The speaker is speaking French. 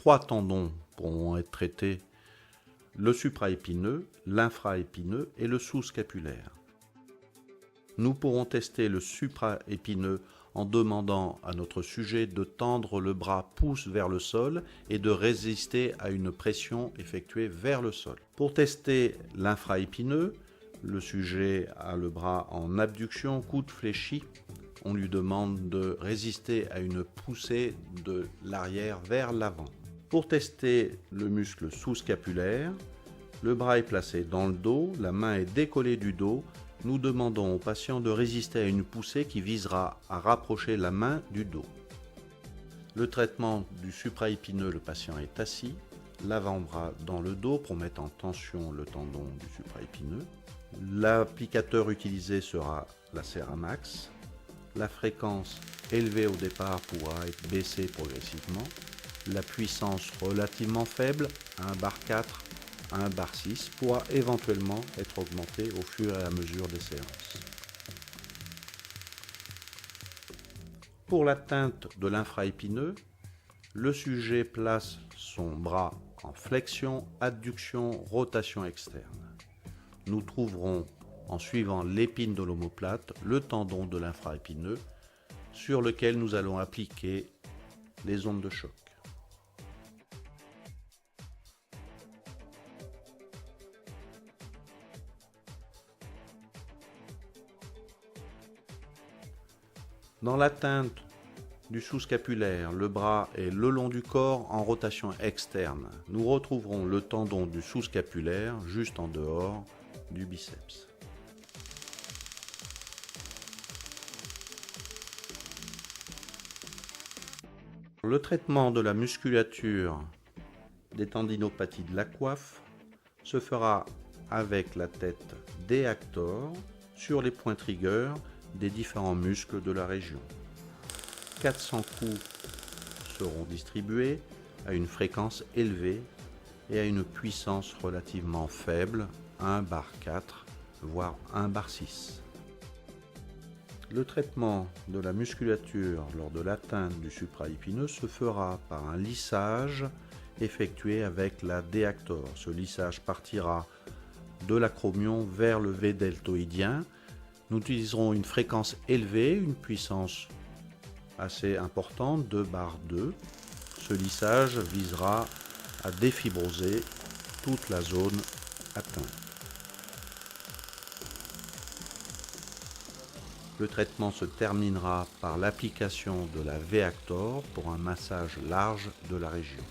3 tendons pourront être traités: le supraépineux, l'infraépineux et le sous-scapulaire. Nous pourrons tester le supraépineux en demandant à notre sujet de tendre le bras pouce vers le sol et de résister à une pression effectuée vers le sol. Pour tester l'infraépineux, le sujet a le bras en abduction, coude fléchi. On lui demande de résister à une poussée de l'arrière vers l'avant. Pour tester le muscle sous-scapulaire, le bras est placé dans le dos, la main est décollée du dos. Nous demandons au patient de résister à une poussée qui visera à rapprocher la main du dos. Le traitement du supraépineux, le patient est assis, l'avant-bras dans le dos pour mettre en tension le tendon du supraépineux. L'applicateur utilisé sera la Ceramax. La fréquence élevée au départ pourra être baissée progressivement. La puissance relativement faible, 1 bar 4, 1 bar 6, pourra éventuellement être augmentée au fur et à mesure des séances. Pour l'atteinte de l'infraépineux, le sujet place son bras en flexion, adduction, rotation externe. Nous trouverons, en suivant l'épine de l'omoplate, le tendon de l'infraépineux sur lequel nous allons appliquer les ondes de choc. Dans l'atteinte du sous-scapulaire, le bras est le long du corps en rotation externe. Nous retrouverons le tendon du sous-scapulaire juste en dehors du biceps. Le traitement de la musculature des tendinopathies de la coiffe se fera avec la tête déactor sur les points triggers des différents muscles de la région. 400 coups seront distribués à une fréquence élevée et à une puissance relativement faible, 1 bar 4, voire 1 bar 6. Le traitement de la musculature lors de l'atteinte du supraépineux se fera par un lissage effectué avec la déactor. Ce lissage partira de l'acromion vers le V deltoïdien. Nous utiliserons une fréquence élevée, une puissance assez importante, 2 bar 2. Ce lissage visera à défibroser toute la zone atteinte. Le traitement se terminera par l'application de la V-Actor pour un massage large de la région.